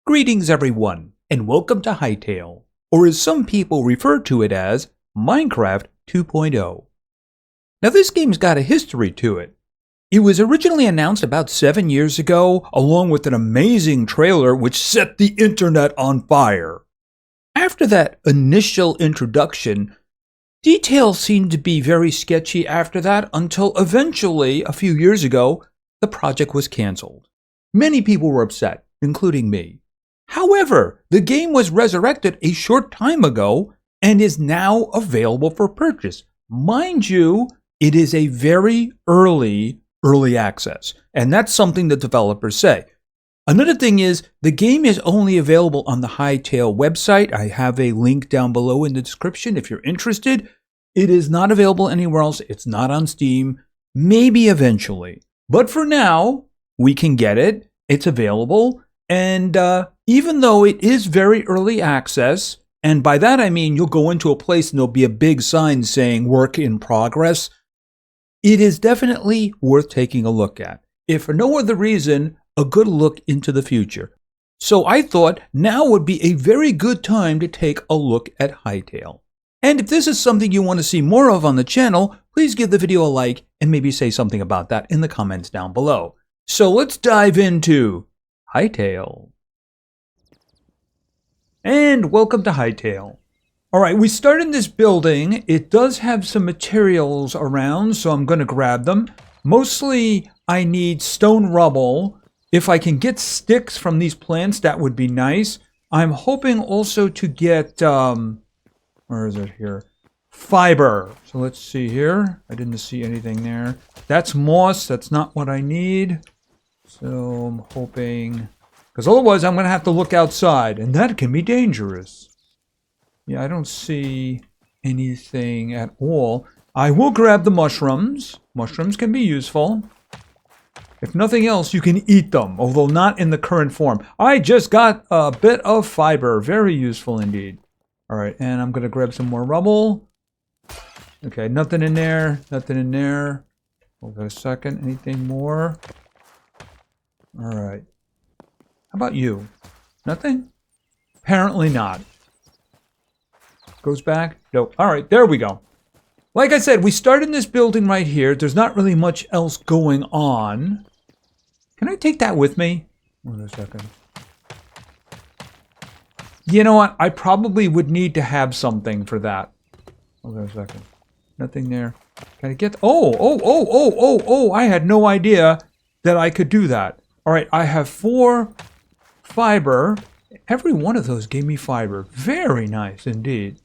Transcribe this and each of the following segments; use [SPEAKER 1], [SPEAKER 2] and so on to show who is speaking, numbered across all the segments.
[SPEAKER 1] Greetings everyone, and welcome to Hytale, or as some people refer to it as, Minecraft 2.0. Now this game's got a history to it. It was originally announced about 7 years ago, along with an amazing trailer which set the internet on fire. After that initial introduction, details seemed to be very sketchy after that until eventually, a few years ago, the project was cancelled. Many people were upset, including me. However, the game was resurrected a short time ago and is now available for purchase. Mind you, it is a very early access, and that's something the developers say. Another thing is, the game is only available on the Hytale website. I have a link down below in the description if you're interested. It is not available anywhere else. It's not on Steam. Maybe eventually. But for now, we can get it. It's available. And even though it is very early access, and by that I mean you'll go into a place and there'll be a big sign saying work in progress, it is definitely worth taking a look at. If for no other reason, a good look into the future. So I thought now would be a very good time to take a look at Hytale. And if this is something you want to see more of on the channel, please give the video a like and maybe say something about that in the comments down below. So let's dive into Hytale. And welcome to Hytale. Alright, we started this building. It does have some materials around, so I'm going to grab them. Mostly I need stone rubble. If I can get sticks from these plants, that would be nice. I'm hoping also to get, where is it here? Fiber. So let's see here. I didn't see anything there. That's moss. That's not what I need. So I'm hoping, because otherwise I'm going to have to look outside, and that can be dangerous. Yeah, I don't see anything at all. I will grab the mushrooms. Mushrooms can be useful. If nothing else, you can eat them, although not in the current form. I just got a bit of fiber. Very useful indeed. All right, and I'm going to grab some more rubble. Okay, nothing in there. Nothing in there. Hold on a second. Anything more? All right. How about you? Nothing? Apparently not. Goes back? Nope. All right, there we go. Like I said, we started in this building right here. There's not really much else going on. Can I take that with me? Hold on a second. You know what? I probably would need to have something for that. Hold on a second. Nothing there. Can I get... Oh! I had no idea that I could do that. All right, I have 4 fiber. Every one of those gave me fiber. Very nice indeed.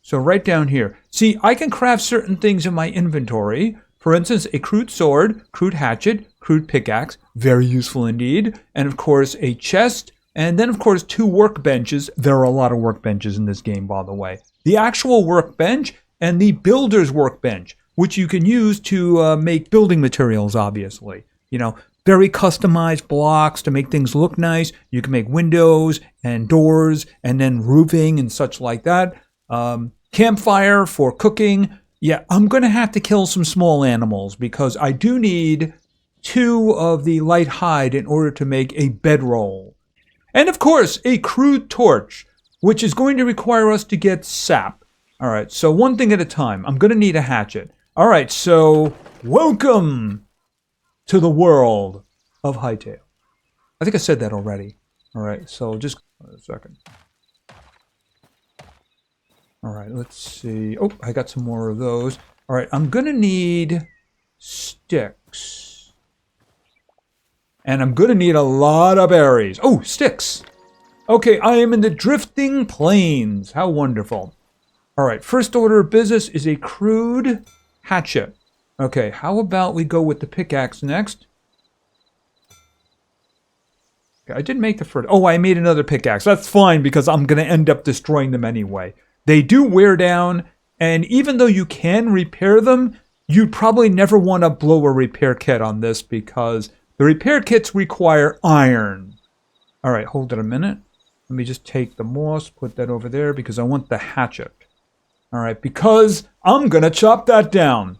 [SPEAKER 1] So right down here. See, I can craft certain things in my inventory. For instance, a crude sword, crude hatchet, crude pickaxe. Very useful indeed. And of course, a chest. And then of course, 2 workbenches. There are a lot of workbenches in this game, by the way. The actual workbench and the builder's workbench, which you can use to make building materials, obviously. You know, very customized blocks to make things look nice. You can make windows and doors and then roofing and such like that. Campfire for cooking. Yeah, I'm going to have to kill some small animals because I do need 2 of the light hide in order to make a bedroll. And of course, a crude torch, which is going to require us to get sap. All right, so one thing at a time. I'm going to need a hatchet. All right, so welcome to the world of Hytale. I think I said that already. All right, so just a second. All right, let's see. Oh, I got some more of those. All right, I'm going to need sticks. And I'm going to need a lot of berries. Oh, sticks. Okay, I am in the drifting plains. How wonderful. All right, first order of business is a crude hatchet. Okay, how about we go with the pickaxe next? Okay, I didn't make the first. Oh, I made another pickaxe. That's fine because I'm going to end up destroying them anyway. They do wear down, and even though you can repair them, you'd probably never want to blow a repair kit on this because the repair kits require iron. All right, hold it a minute. Let me just take the moss, put that over there because I want the hatchet. All right, because I'm going to chop that down.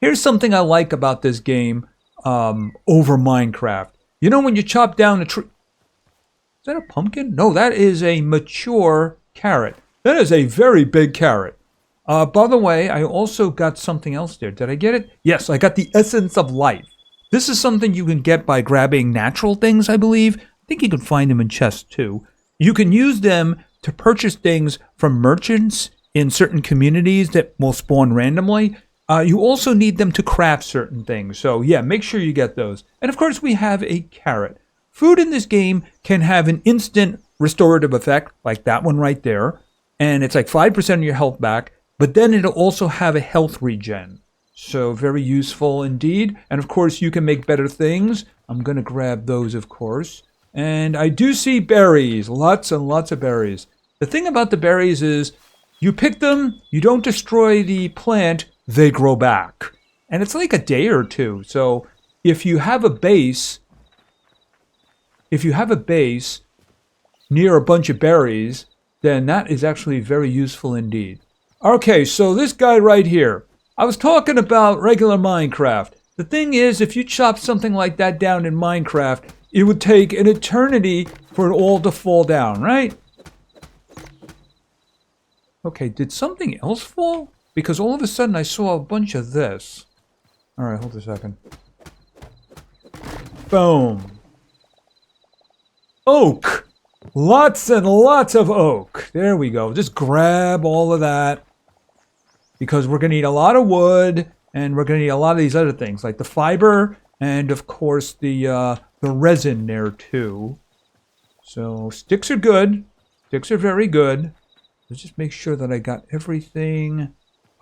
[SPEAKER 1] Here's something I like about this game over Minecraft. You know when you chop down a tree... Is that a pumpkin? No, that is a mature carrot. That is a very big carrot. By the way, I also got something else there. Did I get it? Yes, I got the essence of life. This is something you can get by grabbing natural things, I believe. I think you can find them in chests too. You can use them to purchase things from merchants in certain communities that will spawn randomly. You also need them to craft certain things. So yeah, make sure you get those. And of course, we have a carrot. Food in this game can have an instant restorative effect, like that one right there. And it's like 5% of your health back. But then it'll also have a health regen. So very useful indeed. And of course, you can make better things. I'm going to grab those, of course. And I do see berries. Lots and lots of berries. The thing about the berries is you pick them, you don't destroy the plant, they grow back. And it's like a day or two. So if you have a base, near a bunch of berries, then that is actually very useful indeed. Okay, so this guy right here. I was talking about regular Minecraft. The thing is, if you chop something like that down in Minecraft, it would take an eternity for it all to fall down, right? Okay, did something else fall? Because all of a sudden I saw a bunch of this. Alright, hold a second. Boom. Oak! Lots and lots of oak. There we go. Just grab all of that. Because we're going to need a lot of wood, and we're going to need a lot of these other things, like the fiber, and of course the resin there too. So sticks are good. Sticks are very good. Let's just make sure that I got everything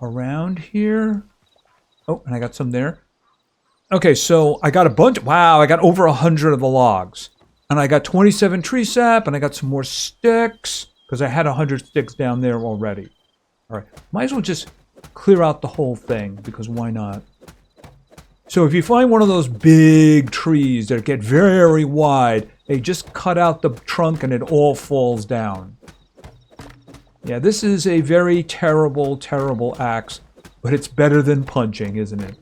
[SPEAKER 1] around here. Oh, and I got some there. Okay, so I got a bunch. Wow, I got over 100 of the logs. And I got 27 tree sap, and I got some more sticks, because I had 100 sticks down there already. All right, might as well just clear out the whole thing, because why not? So if you find one of those big trees that get very wide, they just cut out the trunk and it all falls down. Yeah, this is a very terrible, terrible axe, but it's better than punching, isn't it?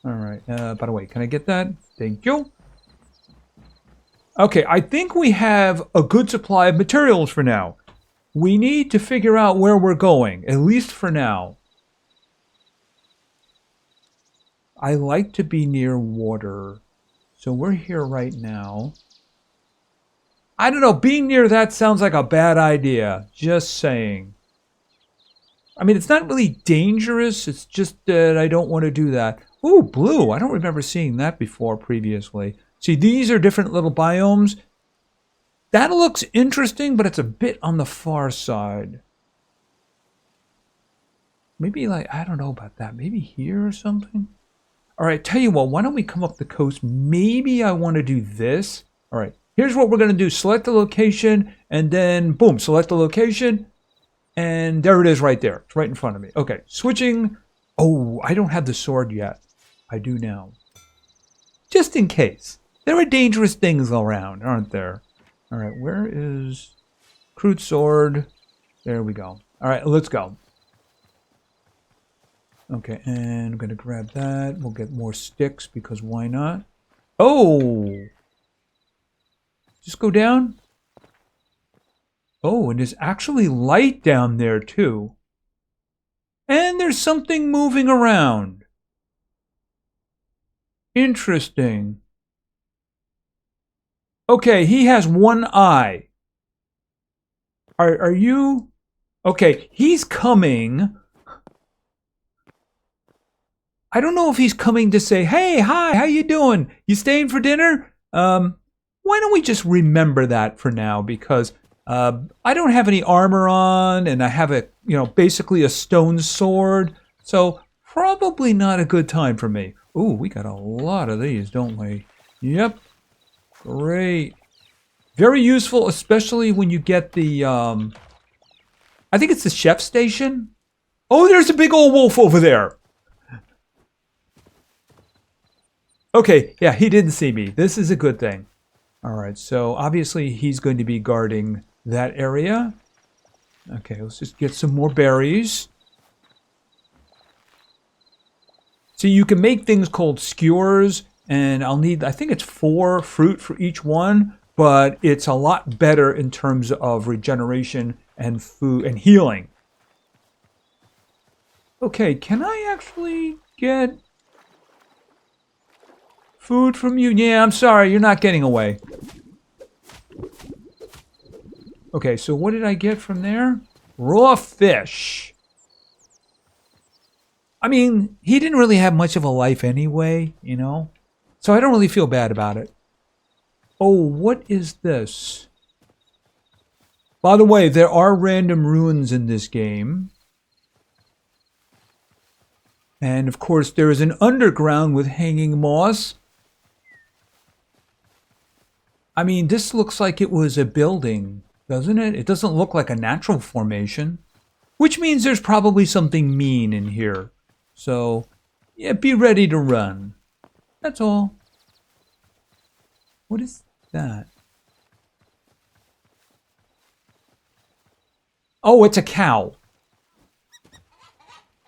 [SPEAKER 1] All right, by the way, can I get that? Thank you. Okay, I think we have a good supply of materials for now. We need to figure out where we're going, at least for now. I like to be near water, so we're here right now. I don't know, being near that sounds like a bad idea, just saying. I mean, it's not really dangerous, it's just that I don't want to do that. Ooh, blue, I don't remember seeing that before previously. See, these are different little biomes. That looks interesting, but it's a bit on the far side. Maybe like, I don't know about that. Maybe here or something? All right, tell you what, why don't we come up the coast? Maybe I want to do this. All right, here's what we're going to do. Select the location, and then, boom, select the location. And there it is right there. It's right in front of me. Okay, switching. Oh, I don't have the sword yet. I do now. Just in case. There are dangerous things around, aren't there? All right, where is crude sword? There we go. All right, let's go. Okay, and I'm going to grab that. We'll get more sticks because why not? Oh! Just go down. Oh, and there's actually light down there too. And there's something moving around. Interesting. Okay, he has one eye. Are you... Okay, he's coming. I don't know if he's coming to say, hey, hi, how you doing? You staying for dinner? Why don't we just remember that for now? Because I don't have any armor on, and I have a, basically a stone sword. So probably not a good time for me. Ooh, we got a lot of these, don't we? Yep. Great. Very useful, especially when you get the, I think it's the chef station. Oh, there's a big old wolf over there. Okay, yeah, he didn't see me. This is a good thing. All right, so obviously he's going to be guarding that area. Okay, let's just get some more berries. So you can make things called skewers, and I'll need, I think it's 4 fruit for each one. but it's a lot better in terms of regeneration and food and healing. Okay, can I actually get food from you? Yeah, I'm sorry, you're not getting away. Okay, so what did I get from there? Raw fish. I mean, he didn't really have much of a life anyway, you know? So I don't really feel bad about it. Oh, what is this? By the way, there are random ruins in this game. And of course, there is an underground with hanging moss. I mean, this looks like it was a building, doesn't it? It doesn't look like a natural formation, which means there's probably something mean in here. So, yeah, be ready to run. That's all. What is that? Oh, it's a cow.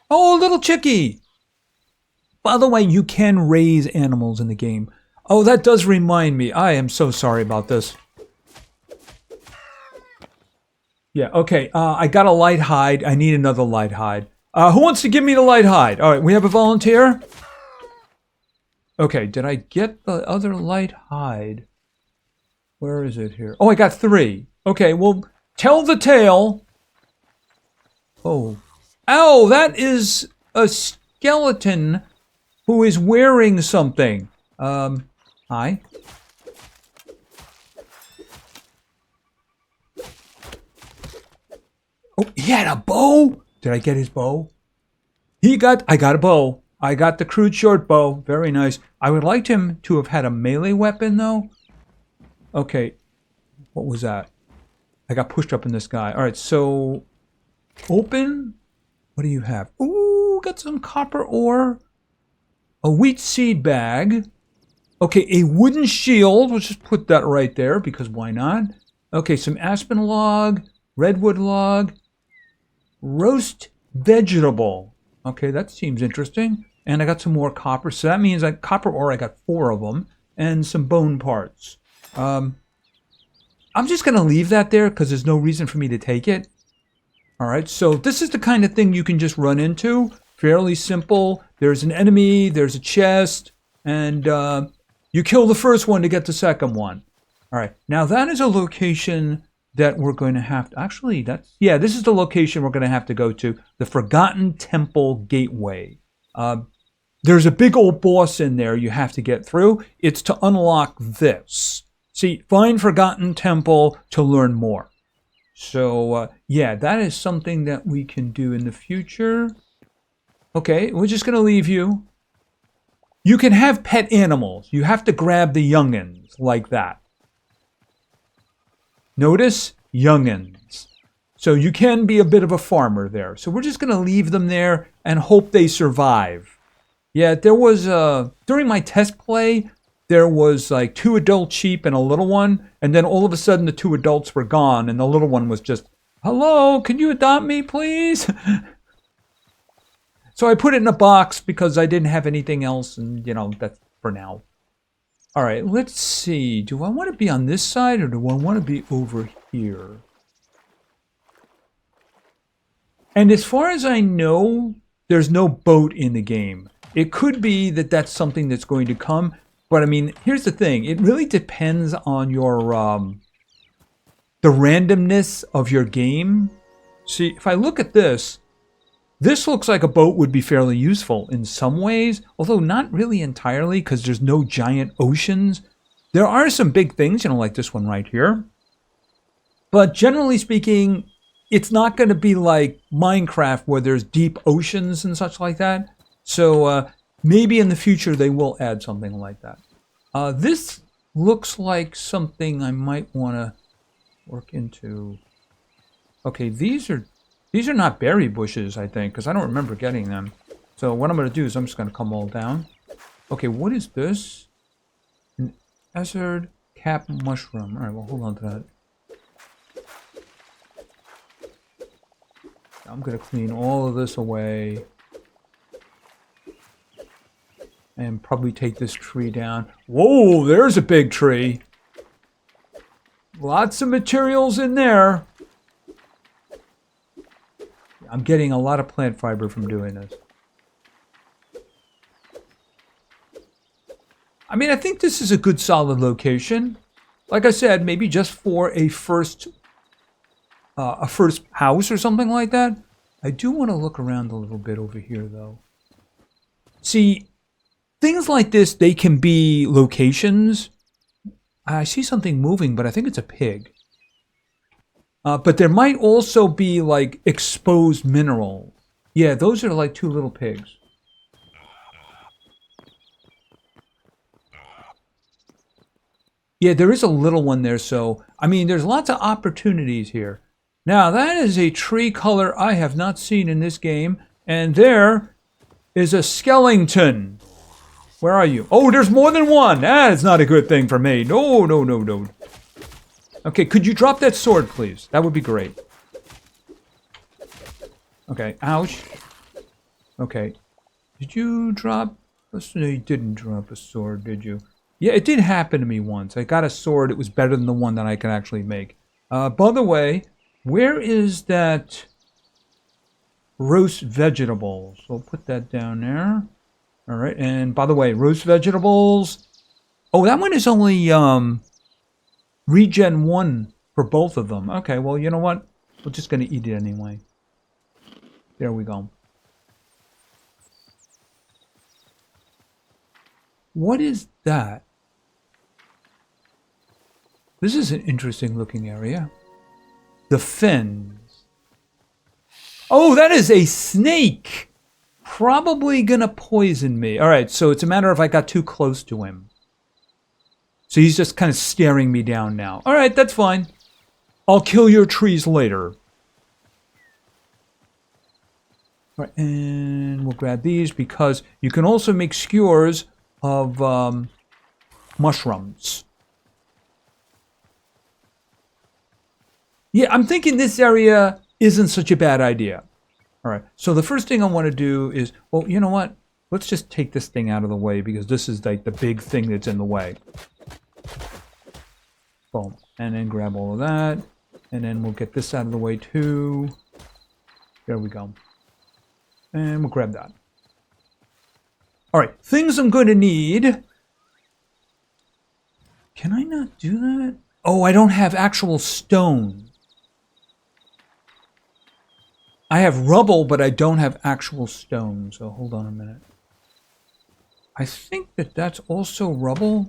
[SPEAKER 1] Oh, a little chickie. By the way, you can raise animals in the game. Oh, that does remind me. I am so sorry about this. Yeah, okay. I got a light hide. I need another light hide. Who wants to give me the light hide? All right, we have a volunteer. Okay, did I get the other light hide? Where is it here? Oh, I got 3. Okay, well, tell the tale. Oh. Ow, that is a skeleton who is wearing something. Hi. Oh, he had a bow. Did I get his bow? I got a bow. I got the crude short bow. Very nice. I would like him to have had a melee weapon, though. Okay. What was that? I got pushed up in this guy. All right, so open. What do you have? Ooh, got some copper ore. A wheat seed bag. Okay, a wooden shield. Let's just put that right there because why not? Okay, some aspen log, redwood log, roast vegetable. Okay, that seems interesting. And I got some more copper. So that means copper ore, I got 4 of them. And some bone parts. I'm just going to leave that there because there's no reason for me to take it. All right, so this is the kind of thing you can just run into. Fairly simple. There's an enemy, there's a chest, and you kill the first one to get the second one. All right, now that is a location that we're going to have to... Actually, this is the location we're going to have to go to. The Forgotten Temple Gateway. There's a big old boss in there you have to get through. It's to unlock this. See, find Forgotten Temple to learn more. So, yeah, that is something that we can do in the future. Okay, we're just going to leave you. You can have pet animals. You have to grab the youngins like that. Notice youngins. So you can be a bit of a farmer there. So we're just going to leave them there and hope they survive. Yeah, there was, during my test play, there was like 2 adult sheep and a little one. And then all of a sudden the 2 adults were gone and the little one was just, hello, can you adopt me, please? So I put it in a box because I didn't have anything else. And, that's for now. All right, let's see. Do I want to be on this side or do I want to be over here? And as far as I know, there's no boat in the game. It could be that that's something that's going to come. But I mean, here's the thing. It really depends on your, the randomness of your game. See, if I look at this, this looks like a boat would be fairly useful in some ways, although not really entirely because there's no giant oceans. There are some big things, like this one right here. But generally speaking, it's not going to be like Minecraft where there's deep oceans and such like that. So maybe in the future they will add something like that. This looks like something I might want to work into. Okay, these are not berry bushes, I think, because I don't remember getting them. So what I'm going to do is I'm just going to come all down. Okay, what is this? An Ezard cap mushroom. All right, well, hold on to that. I'm going to clean all of this away. And probably take this tree down. Whoa, there's a big tree. Lots of materials in there. I'm getting a lot of plant fiber from doing this. I mean, I think this is a good solid location. Like I said, maybe just for a first house or something like that. I do want to look around a little bit over here, though. See, things like this, they can be locations. I see something moving, but I think it's a pig. But there might also be, like, exposed minerals. Yeah, those are like two little pigs. Yeah, there is a little one there, so... I mean, there's lots of opportunities here. Now, that is a tree color I have not seen in this game. And there is a skeleton. Where are you? Oh, there's more than one. That is not a good thing for me. No, no, no, no. Okay, could you drop that sword, please? That would be great. Okay, ouch. Okay. Did you drop... No, you didn't drop a sword, did you? Yeah, it did happen to me once. I got a sword. It was better than the one that I can actually make. By the way... Where is that roast vegetables? So I'll put that down there. All right, and by the way, roast vegetables. Oh, that one is only regen 1 for both of them. Okay, well, you know what? We're just going to eat it anyway. There we go. What is that? This is an interesting looking area. The fins. Oh, that is a snake! Probably gonna poison me. Alright, so it's a matter of I got too close to him. So he's just kind of staring me down now. Alright, that's fine. I'll kill your trees later. Alright, and we'll grab these because you can also make skewers of mushrooms. Yeah, I'm thinking this area isn't such a bad idea. All right, so the first thing I want to do is, well, you know what? Let's just take this thing out of the way because this is like the big thing that's in the way. Boom. And then grab all of that. And then we'll get this out of the way too. There we go. And we'll grab that. All right, things I'm going to need. Can I not do that? Oh, I don't have actual stone. I have rubble, but I don't have actual stone. So hold on a minute. I think that that's also rubble.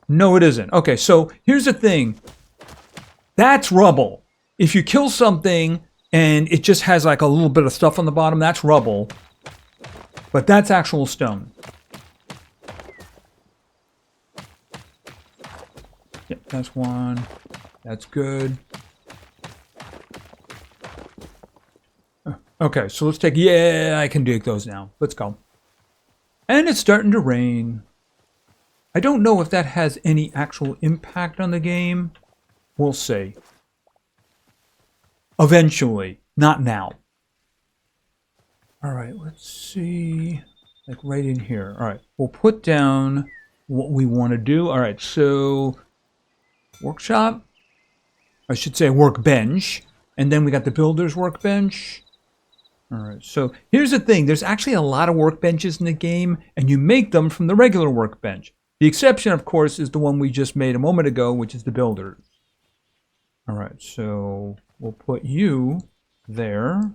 [SPEAKER 1] No, it isn't. Okay, so here's the thing. That's rubble. If you kill something and it just has like a little bit of stuff on the bottom, that's rubble. But that's actual stone. Yep, that's one. That's good. Okay, so let's take... Yeah, I can dig those now. Let's go. And it's starting to rain. I don't know if that has any actual impact on the game. We'll see. Eventually. Not now. Alright, let's see. Like right in here. Alright, we'll put down what we want to do. Alright, so... Workshop? I should say workbench. And then we got the builder's workbench. Alright, so here's the thing. There's actually a lot of workbenches in the game, and you make them from the regular workbench. The exception, of course, is the one we just made a moment ago, which is the builder's. Alright, so we'll put you there,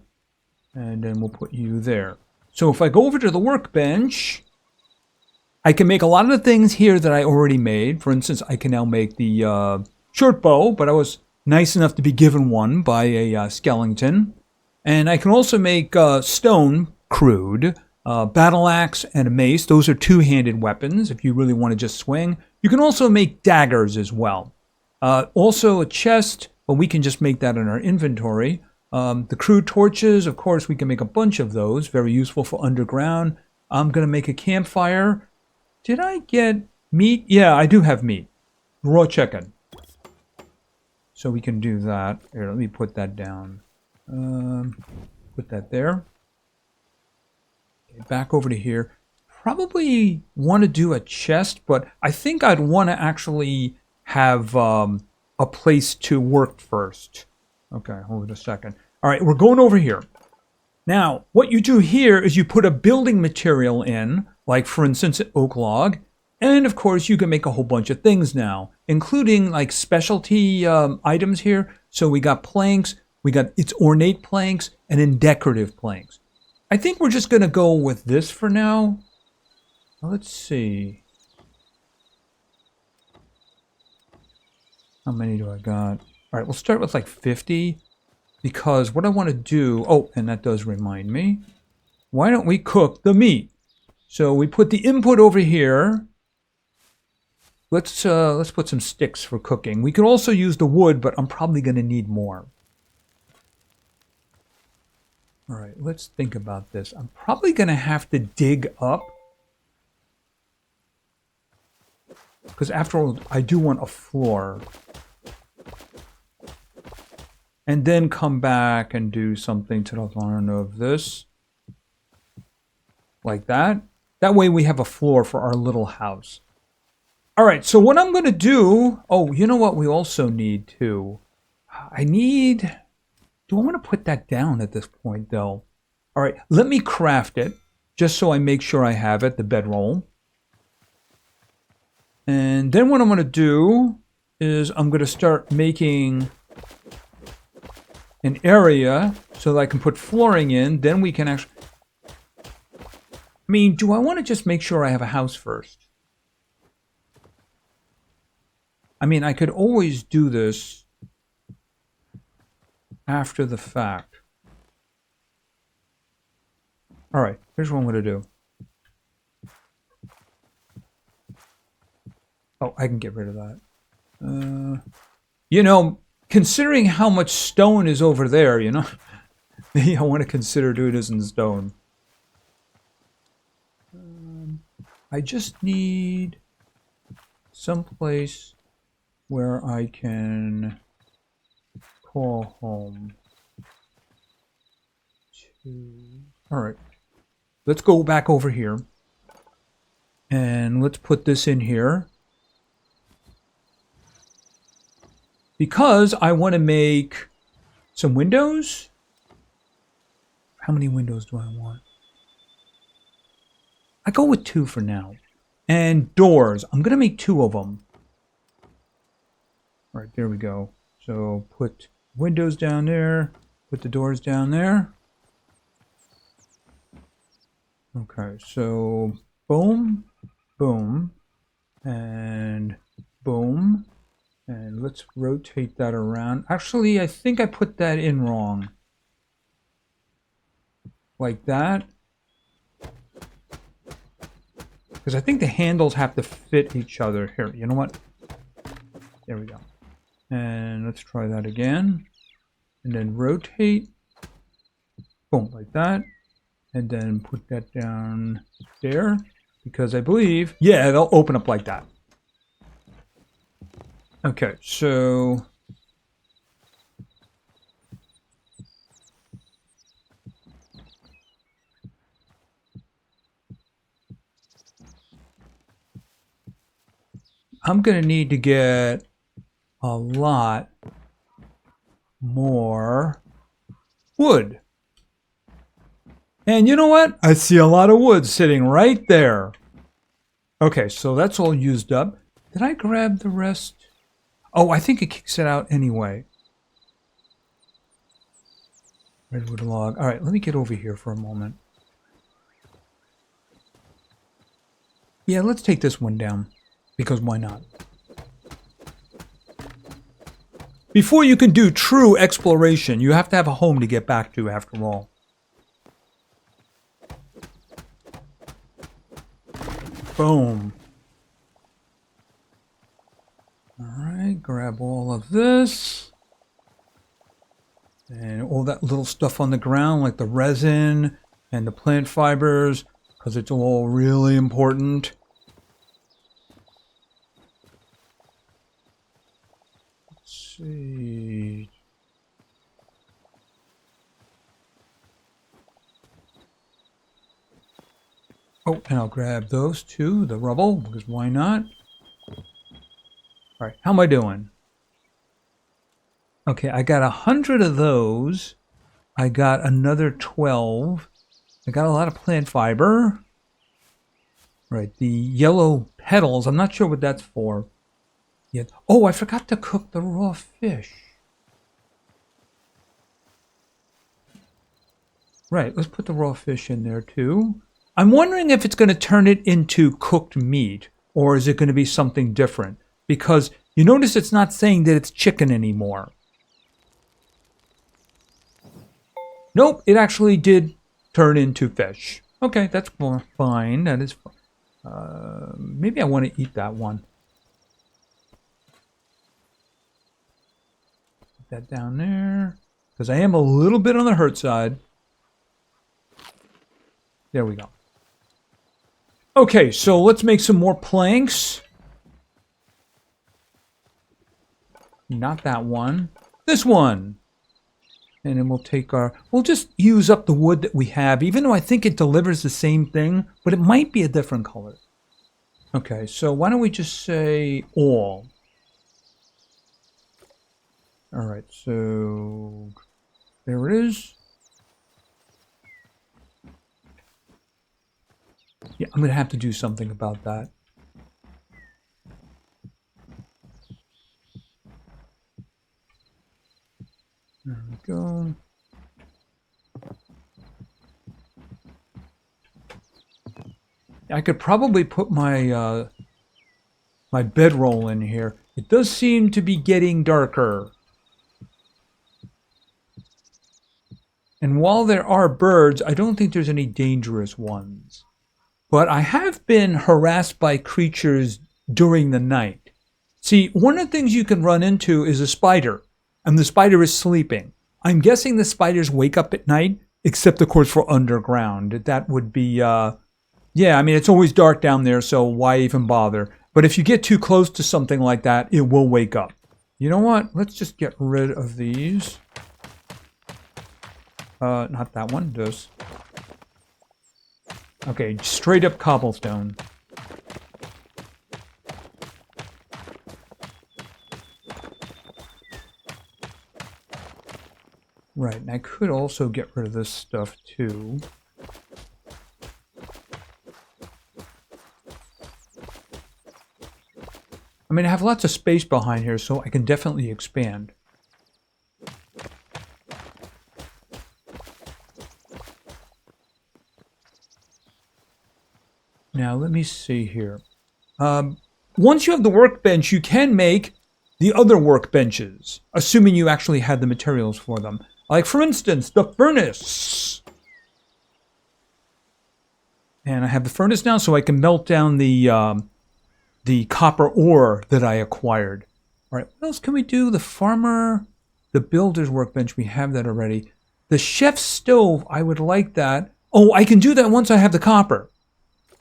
[SPEAKER 1] and then we'll put you there. So if I go over to the workbench, I can make a lot of the things here that I already made. For instance, I can now make the short bow, but I was nice enough to be given one by a skeleton. And I can also make stone, crude, battle axe, and a mace. Those are two-handed weapons if you really want to just swing. You can also make daggers as well. Also a chest, but we can just make that in our inventory. The crude torches, of course, we can make a bunch of those. Very useful for underground. I'm going to make a campfire. Did I get meat? Yeah, I do have meat. Raw chicken. So we can do that. Here, let me put that down. Put that there. Okay, back over to here. Probably want to do a chest, but I think I'd want to actually have a place to work first. Okay, hold it a second. All right, we're going over here. Now, what you do here is you put a building material in, like for instance, oak log, and of course you can make a whole bunch of things now, including like specialty items here. So we got planks, we got its ornate planks, and then decorative planks. I think we're just going to go with this for now. Let's see. How many do I got? All right, we'll start with like 50. Because what I want to do, oh, and that does remind me, why don't we cook the meat? So we put the input over here. Let's put some sticks for cooking. We could also use the wood, but I'm probably going to need more. All right, let's think about this. I'm probably going to have to dig up. Because after all, I do want a floor. And then come back and do something to the line of this. Like that. That way we have a floor for our little house. All right, so what I'm going to do... Oh, you know what we also need too? I need... Do I want to put that down at this point, though? All right, let me craft it. Just so I make sure I have it, the bedroll. And then what I'm going to do is I'm going to start making... an area so that I can put flooring in, then we can actually... I mean, do I want to just make sure I have a house first? I mean, I could always do this after the fact. All right, here's what I'm going to do. Oh, I can get rid of that. You know... Considering how much stone is over there, you know, maybe I want to consider doing this in stone. I just need some place where I can call home. All right, let's go back over here. And let's put this in here. Because I want to make some windows. How many windows do I want? I go with 2 for now. And doors. I'm going to make 2 of them. All right, there we go. So put windows down there. Put the doors down there. Okay, so boom, boom, and boom. And let's rotate that around. Actually, I think I put that in wrong. Like that. Because I think the handles have to fit each other. Here, you know what? There we go. And let's try that again. And then rotate. Boom, like that. And then put that down there. Because I believe, yeah, they'll open up like that. Okay, so I'm going to need to get a lot more wood. And you know what? I see a lot of wood sitting right there. Okay, so that's all used up. Did I grab the rest? Oh, I think it kicks it out anyway. Redwood log. All right, let me get over here for a moment. Yeah, let's take this one down. Because why not? Before you can do true exploration, you have to have a home to get back to after all. Boom. Alright, grab all of this. And all that little stuff on the ground, like the resin and the plant fibers, because it's all really important. Let's see. Oh, and I'll grab those too, the rubble, because why not? All right, how am I doing? Okay, I got 100 of those. I got another 12. I got a lot of plant fiber. Right, the yellow petals, I'm not sure what that's for yet. Oh, I forgot to cook the raw fish. Right, let's put the raw fish in there too. I'm wondering if it's going to turn it into cooked meat, or is it going to be something different? Because you notice it's not saying that it's chicken anymore. Nope, it actually did turn into fish. Okay, that's fine. That is fine. Maybe I want to eat that one. Put that down there. Because I am a little bit on the hurt side. There we go. Okay, so let's make some more planks. Not that one. This one. And then we'll take we'll just use up the wood that we have, even though I think it delivers the same thing, but it might be a different color. Okay, so why don't we just say all? All right, so there it is. Yeah, I'm going to have to do something about that. There we go. I could probably put my my bedroll in here. It does seem to be getting darker. And while there are birds, I don't think there's any dangerous ones. But I have been harassed by creatures during the night. See, one of the things you can run into is a spider, and the spider is sleeping. I'm guessing the spiders wake up at night, except of course for underground. That would be, yeah, I mean, it's always dark down there, so why even bother? But if you get too close to something like that, it will wake up. You know what? Let's just get rid of these. Not that one, this. Okay, straight up cobblestone. Right, and I could also get rid of this stuff too. I mean, I have lots of space behind here, so I can definitely expand. Now, let me see here. Once you have the workbench, you can make the other workbenches, assuming you actually had the materials for them. Like, for instance, the furnace. And I have the furnace now, so I can melt down the copper ore that I acquired. All right, what else can we do? The farmer, the builder's workbench, we have that already. The chef's stove, I would like that. Oh, I can do that once I have the copper.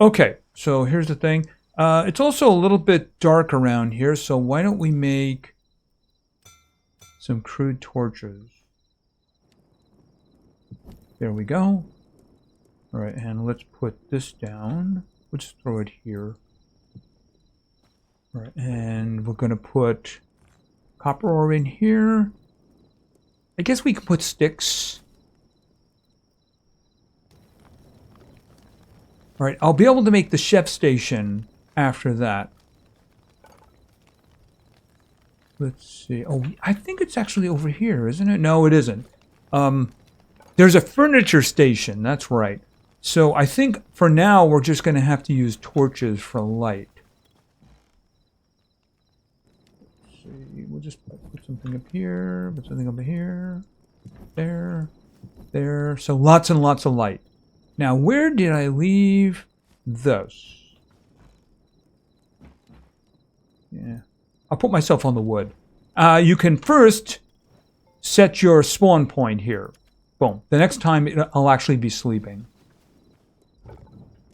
[SPEAKER 1] Okay, so here's the thing. It's also a little bit dark around here, so why don't we make some crude torches? There we go. All right, and let's put this down. We'll just throw it here. All right, and we're going to put copper ore in here. I guess we can put sticks. All right, I'll be able to make the chef station after that. Let's see. Oh, I think it's actually over here, isn't it? No, it isn't. There's a furniture station. That's right. So I think for now we're just going to have to use torches for light. Let's see. We'll just put something up here. Put something over here. There. There. So lots and lots of light. Now, where did I leave this? Yeah. I'll put myself on the wood. You can first set your spawn point here. Boom. The next time I'll actually be sleeping.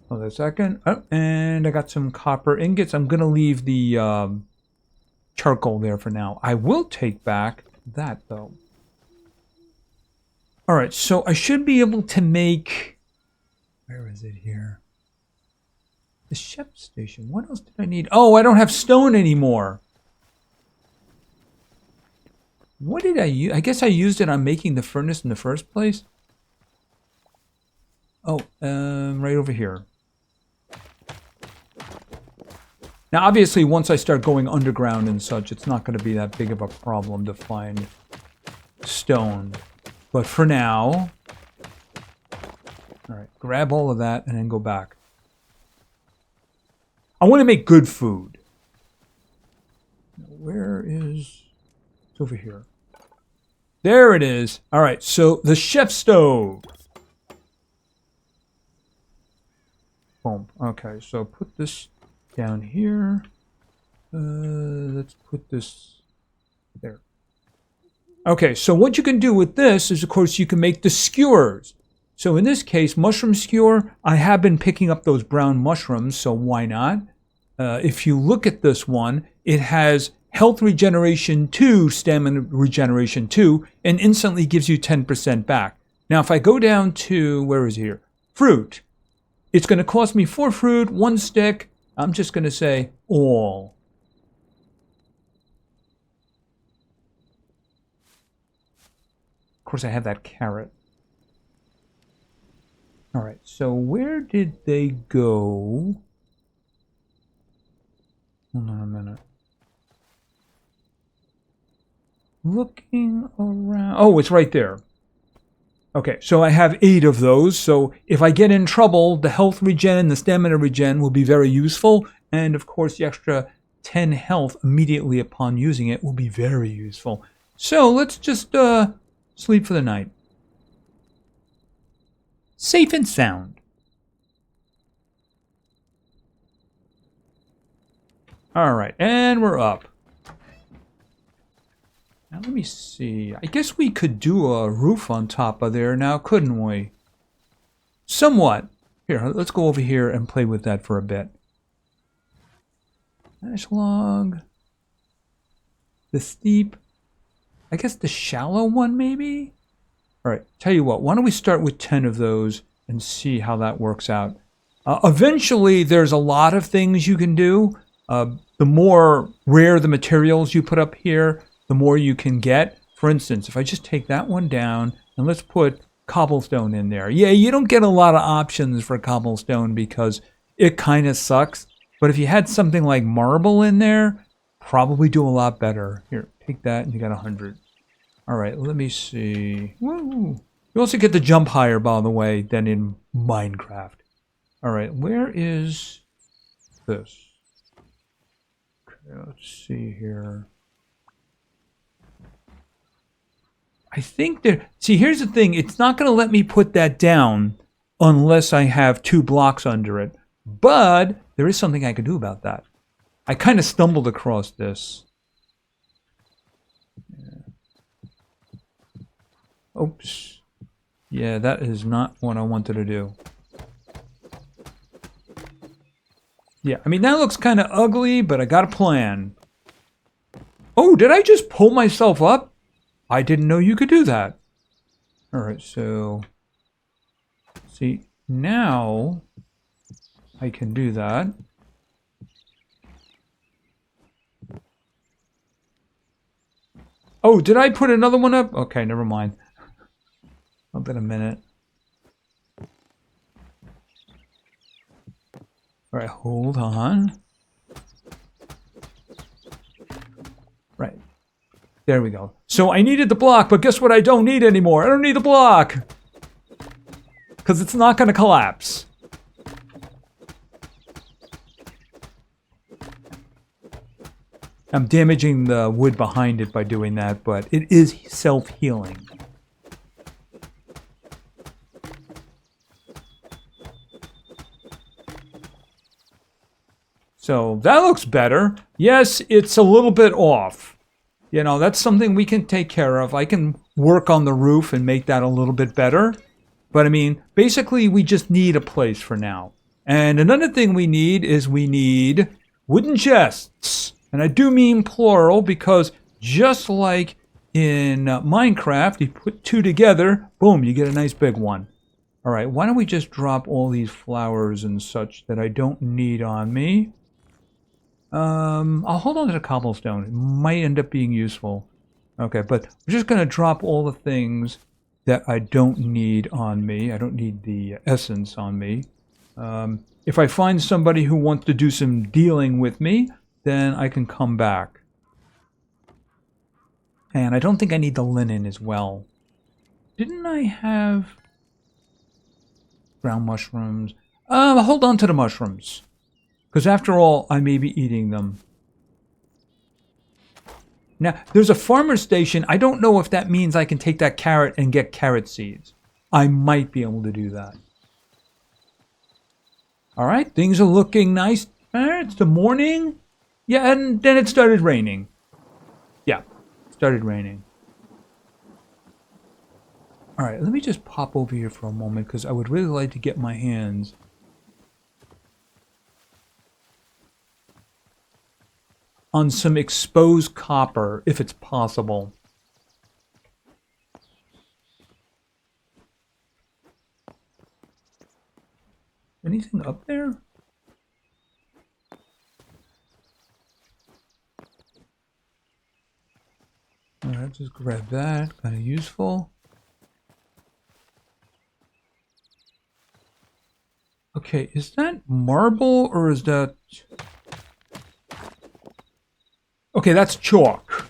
[SPEAKER 1] Hold on a second. Oh, and I got some copper ingots. I'm going to leave the charcoal there for now. I will take back that, though. All right, so I should be able to make... Where is it here? The chef station. What else did I need? Oh, I don't have stone anymore. What did I use? I guess I used it on making the furnace in the first place. Oh, right over here. Now, obviously, once I start going underground and such, it's not going to be that big of a problem to find stone. But for now, all right, grab all of that and then go back. I want to make good food. Where is... It's over here. There it is. All right, so the chef stove. Boom. Okay, so put this down here. Let's put this there. Okay, so what you can do with this is, of course, you can make the skewers. So in this case, mushroom skewer, I have been picking up those brown mushrooms, so why not? If you look at this one, it has health regeneration 2, stamina regeneration 2, and instantly gives you 10% back. Now, if I go down to, where is it here? Fruit. It's going to cost me 4 fruit, 1 stick. I'm just going to say all. Of course, I have that carrot. All right, so where did they go? Hold on a minute. Looking around. Oh, it's right there. Okay, so I have 8 of those. So if I get in trouble, the health regen and the stamina regen will be very useful. And of course, the extra 10 health immediately upon using it will be very useful. So let's just sleep for the night. Safe and sound. All right, and we're up. Now let me see. I guess we could do a roof on top of there now, couldn't we? Somewhat. Here, let's go over here and play with that for a bit. Nice log. The steep. I guess the shallow one, maybe? All right, tell you what. Why don't we start with 10 of those and see how that works out. Eventually, there's a lot of things you can do. The more rare the materials you put up here, the more you can get. For instance, if I just take that one down and let's put cobblestone in there. Yeah, you don't get a lot of options for cobblestone because it kind of sucks. But if you had something like marble in there, probably do a lot better. Here, take that and you got 100. All right, let me see. Woo! You also get to jump higher, by the way, than in Minecraft. All right, where is this? Okay, let's see here. I think there... See, here's the thing. It's not going to let me put that down unless I have 2 blocks under it. But there is something I can do about that. I kind of stumbled across this. Oops. Yeah, that is not what I wanted to do. Yeah, I mean, that looks kind of ugly, but I got a plan. Oh, did I just pull myself up? I didn't know you could do that. All right, so... See, now I can do that. Oh, did I put another one up? Okay, never mind. I'll bet a minute. All right, hold on. Right. There we go. So I needed the block, but guess what I don't need anymore? I don't need the block. Because it's not going to collapse. I'm damaging the wood behind it by doing that, but it is self-healing. So that looks better. Yes, it's a little bit off. You know, that's something we can take care of. I can work on the roof and make that a little bit better. But I mean, basically we just need a place for now. And another thing we need is we need wooden chests. And I do mean plural because just like in Minecraft, you put 2 together, boom, you get a nice big one. All right, why don't we just drop all these flowers and such that I don't need on me. I'll hold on to the cobblestone. It might end up being useful. Okay, but I'm just going to drop all the things that I don't need on me. I don't need the essence on me. If I find somebody who wants to do some dealing with me, then I can come back. And I don't think I need the linen as well. Didn't I have ground mushrooms? Hold on to the mushrooms. Because after all, I may be eating them. Now, there's a farmer station. I don't know if that means I can take that carrot and get carrot seeds. I might be able to do that. All right, things are looking nice. It's the morning. Yeah, and then it started raining. Yeah, it started raining. All right, let me just pop over here for a moment because I would really like to get my hands on some exposed copper, if it's possible. Anything up there? Alright, just grab that. Kind of useful. Okay, is that marble or is that... Okay, that's chalk.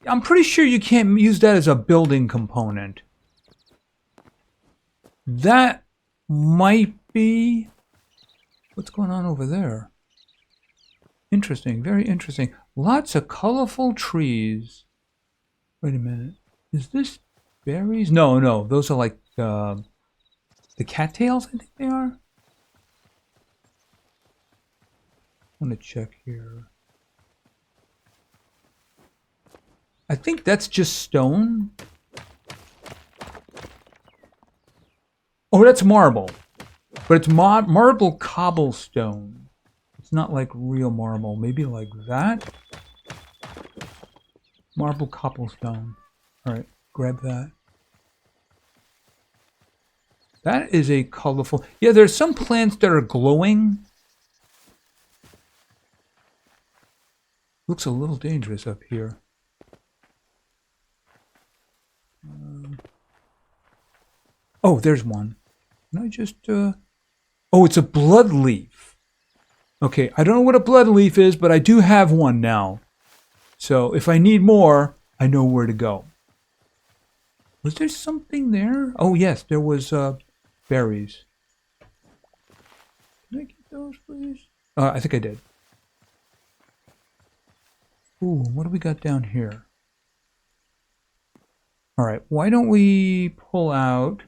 [SPEAKER 1] I'm pretty sure you can't use that as a building component. That might be... What's going on over there? Interesting, very interesting. Lots of colorful trees. Wait a minute. Is this berries? No, no. Those are like the cattails, I think they are. I want to check here. I think that's just stone. Oh, that's marble. But it's marble cobblestone. It's not like real marble. Maybe like that. Marble cobblestone. Alright, grab that. That is a colorful... Yeah, there's some plants that are glowing. Looks a little dangerous up here. Oh, there's one. Can I just... Oh, it's a blood leaf. Okay, I don't know what a blood leaf is, but I do have one now. So if I need more, I know where to go. Was there something there? Oh, yes, there was berries. Can I get those, please? I think I did. Ooh, what do we got down here? All right, why don't we pull out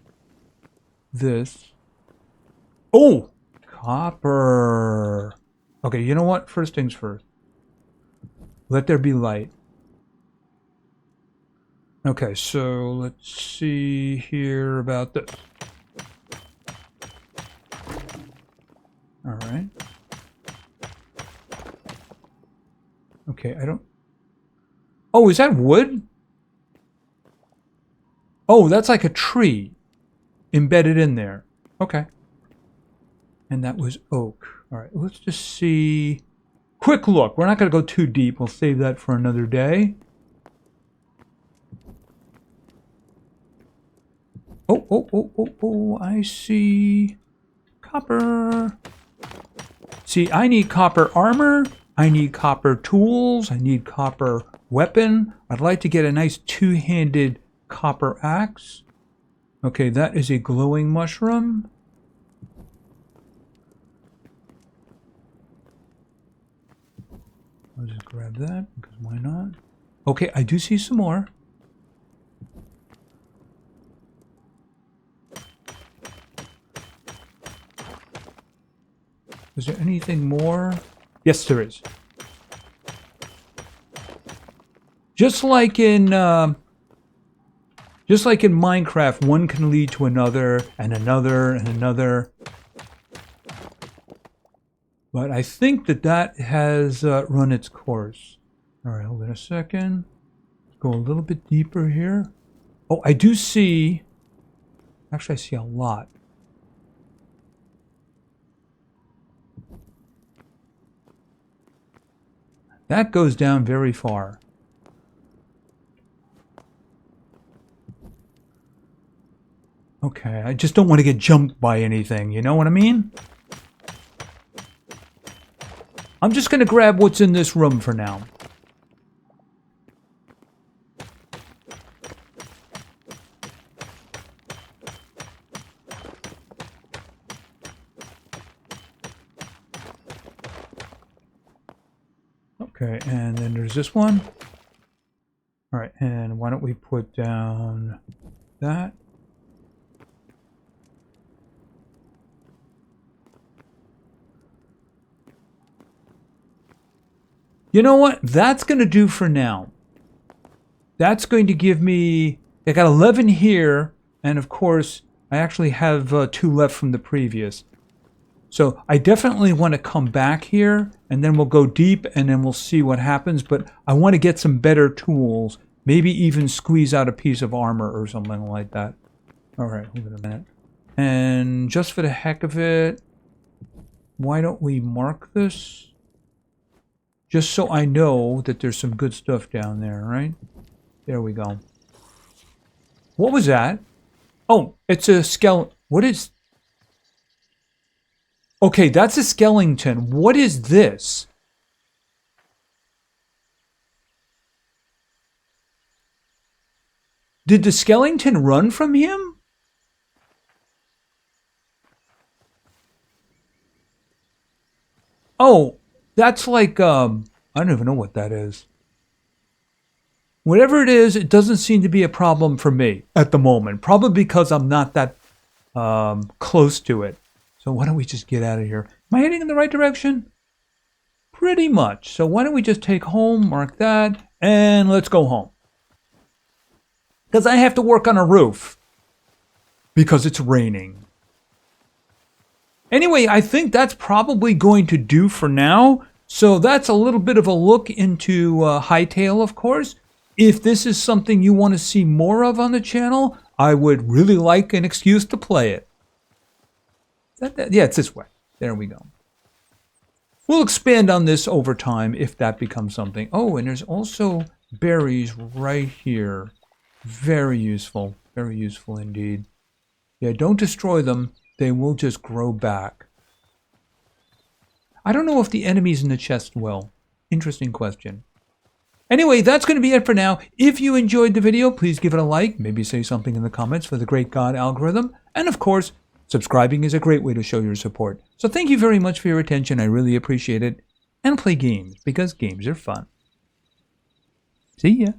[SPEAKER 1] this? Oh, copper. Okay, you know what? First things first. Let there be light. Okay, so let's see here about this. All right. Okay, I don't... Oh, is that wood? Oh, that's like a tree embedded in there. Okay. And that was oak. All right, let's just see. Quick look. We're not going to go too deep. We'll save that for another day. Oh, I see copper. See, I need copper armor. I need copper tools. I need copper weapon. I'd like to get a nice two-handed copper axe. Okay, that is a glowing mushroom. I'll just grab that, because why not? Okay, I do see some more. Is there anything more? Yes, there is. Just like in Minecraft, one can lead to another, and another, and another. But I think that has run its course. All right, hold on a second. Let's go a little bit deeper here. Oh, I do see... Actually, I see a lot. That goes down very far. Okay, I just don't want to get jumped by anything, you know what I mean? I'm just going to grab what's in this room for now. Okay, and then there's this one. All right, and why don't we put down that? You know what? That's going to do for now. That's going to give me... I got 11 here, and of course, I actually have 2 left from the previous. So I definitely want to come back here, and then we'll go deep, and then we'll see what happens. But I want to get some better tools. Maybe even squeeze out a piece of armor or something like that. All right, hold on a minute. And just for the heck of it, why don't we mark this? Just so I know that there's some good stuff down there, right? There we go. What was that? Oh, it's a skeleton. What is... Okay, that's a skeleton. What is this? Did the skeleton run from him? Oh, that's like, I don't even know what that is. Whatever it is, it doesn't seem to be a problem for me at the moment. Probably because I'm not that close to it. So why don't we just get out of here? Am I heading in the right direction? Pretty much. So why don't we just take home, mark that, and let's go home. Because I have to work on a roof. Because it's raining. Anyway, I think that's probably going to do for now. So that's a little bit of a look into Hytale, of course. If this is something you want to see more of on the channel, I would really like an excuse to play it. Yeah, it's this way. There we go. We'll expand on this over time if that becomes something. Oh, and there's also berries right here. Very useful. Very useful indeed. Yeah, don't destroy them. They will just grow back. I don't know if the enemies in the chest will. Interesting question. Anyway, that's going to be it for now. If you enjoyed the video, please give it a like. Maybe say something in the comments for the great God algorithm. And of course, subscribing is a great way to show your support. So thank you very much for your attention. I really appreciate it. And play games, because games are fun. See ya.